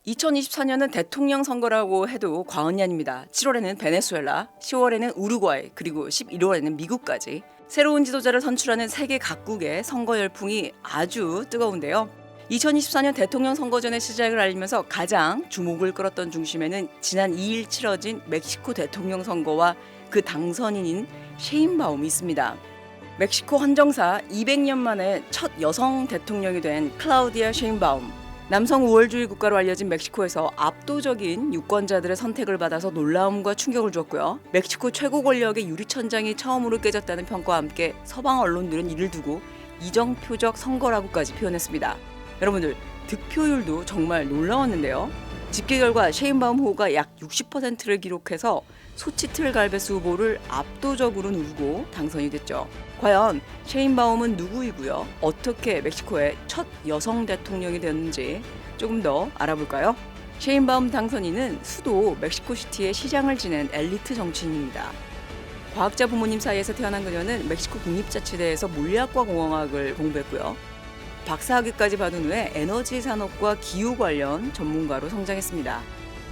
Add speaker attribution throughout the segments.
Speaker 1: 2024년은 대통령 선거라고 해도 과언이 아닙니다. 7월에는 베네수엘라, 10월에는 우루과이, 그리고 11월에는 미국까지 새로운 지도자를 선출하는 세계 각국의 선거 열풍이 아주 뜨거운데요. 2024년 대통령 선거전의 시작을 알리면서 가장 주목을 끌었던 중심에는 지난 2일 치러진 멕시코 대통령 선거와 그 당선인인 셰인바움이 있습니다. 멕시코 헌정사 200년 만에 첫 여성 대통령이 된 클라우디아 셰인바움. 남성 우월주의 국가로 알려진 멕시코에서 압도적인 유권자들의 선택을 받아서 놀라움과 충격을 주었고요. 멕시코 최고 권력의 유리천장이 처음으로 깨졌다는 평가와 함께 서방 언론들은 이를 두고 이정표적 선거라고까지 표현했습니다. 여러분들, 득표율도 정말 놀라웠는데요. 집계 결과 셰인바움 후보가 약 60%를 기록해서 소치틀 갈베스 후보를 압도적으로 누르고 당선이 됐죠. 과연 셰인바움은 누구이고요? 어떻게 멕시코의 첫 여성 대통령이 되었는지 조금 더 알아볼까요? 셰인바움 당선인은 수도 멕시코시티의 시장을 지낸 엘리트 정치인입니다. 과학자 부모님 사이에서 태어난 그녀는 멕시코 국립자치대에서 물리학과 공학을 공부했고요. 박사학위까지 받은 후에 에너지 산업과 기후 관련 전문가로 성장했습니다.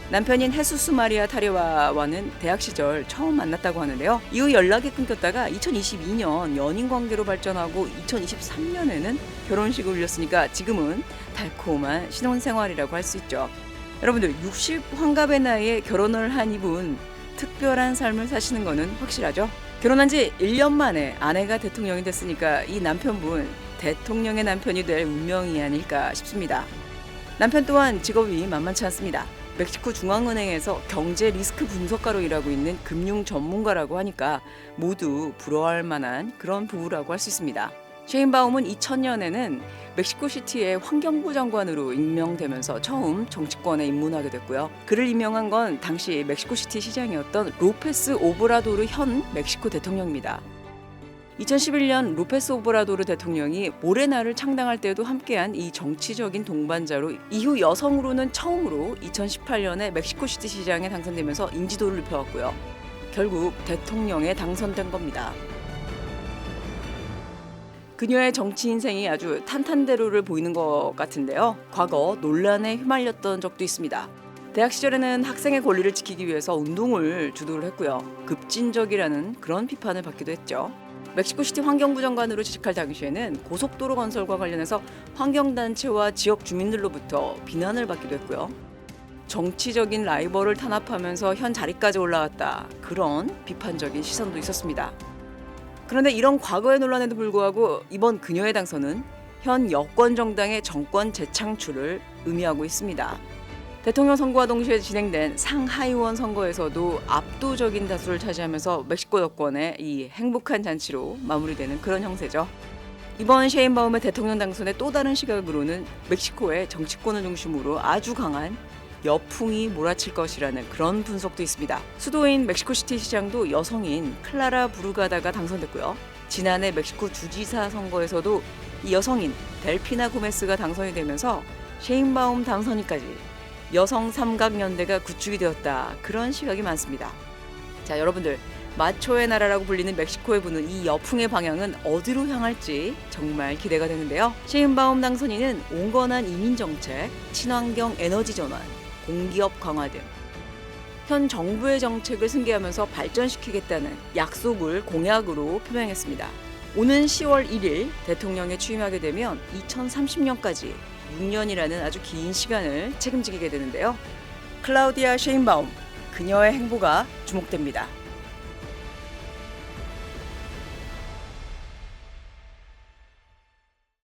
Speaker 1: 남편인 헤수스 마리아 타레와와는 대학 시절 처음 만났다고 하는데요. 이후 연락이 끊겼다가 2022년 연인 관계로 발전하고 2023년에는 결혼식을 올렸으니까 지금은 달콤한 신혼생활이라고 할 수 있죠. 여러분들, 60 환갑의 나이에 결혼을 한 이분 특별한 삶을 사시는 거는 확실하죠. 결혼한 지 1년 만에 아내가 대통령이 됐으니까 이 남편분 대통령의 남편이 될 운명이 아닐까 싶습니다. 남편 또한 직업이 만만치 않습니다. 멕시코 중앙은행에서 경제 리스크 분석가로 일하고 있는 금융 전문가라고 하니까 모두 부러워할 만한 그런 부부라고 할 수 있습니다. 셰인바움은 2000년에는 멕시코시티의 환경부 장관으로 임명되면서 처음 정치권에 입문하게 됐고요. 그를 임명한 건 당시 멕시코시티 시장이었던 로페스 오브라도르 현 멕시코 대통령입니다. 2011년 로페스 오브라도르 대통령이 모레나를 창당할 때도 함께한 이 정치적인 동반자로 이후 여성으로는 처음으로 2018년에 멕시코시티 시장에 당선되면서 인지도를 높여왔고요. 결국 대통령에 당선된 겁니다. 그녀의 정치 인생이 아주 탄탄대로를 보이는 것 같은데요. 과거 논란에 휘말렸던 적도 있습니다. 대학 시절에는 학생의 권리를 지키기 위해서 운동을 주도를 했고요. 급진적이라는 그런 비판을 받기도 했죠. 멕시코시티 환경부 장관으로 취직할 당시에는 고속도로 건설과 관련해서 환경단체와 지역 주민들로부터 비난을 받기도 했고요. 정치적인 라이벌을 탄압하면서 현 자리까지 올라왔다. 그런 비판적인 시선도 있었습니다. 그런데 이런 과거의 논란에도 불구하고 이번 그녀의 당선은 현 여권 정당의 정권 재창출을 의미하고 있습니다. 대통령 선거와 동시에 진행된 상하이원 선거에서도 압도적인 다수를 차지하면서 멕시코 여권의 이 행복한 잔치로 마무리되는 그런 형세죠. 이번 셰인바움의 대통령 당선의 또 다른 시각으로는 멕시코의 정치권을 중심으로 아주 강한 여풍이 몰아칠 것이라는 그런 분석도 있습니다. 수도인 멕시코시티 시장도 여성인 클라라 부르가다가 당선됐고요. 지난해 멕시코 주지사 선거에서도 이 여성인 델피나 고메스가 당선이 되면서 셰인바움 당선인까지 여성 삼각연대가 구축이 되었다. 그런 시각이 많습니다. 자, 여러분들, 마초의 나라라고 불리는 멕시코에 부는 이 여풍의 방향은 어디로 향할지 정말 기대가 되는데요. 셰인바움 당선인은 온건한 이민정책, 친환경 에너지 전환, 공기업 강화 등 현 정부의 정책을 승계하면서 발전시키겠다는 약속을 공약으로 표명했습니다. 오는 10월 1일 대통령에 취임하게 되면 2030년까지 6년이라는 아주 긴 시간을 책임지게 되는데요. 클라우디아 셰인바움, 그녀의 행보가 주목됩니다.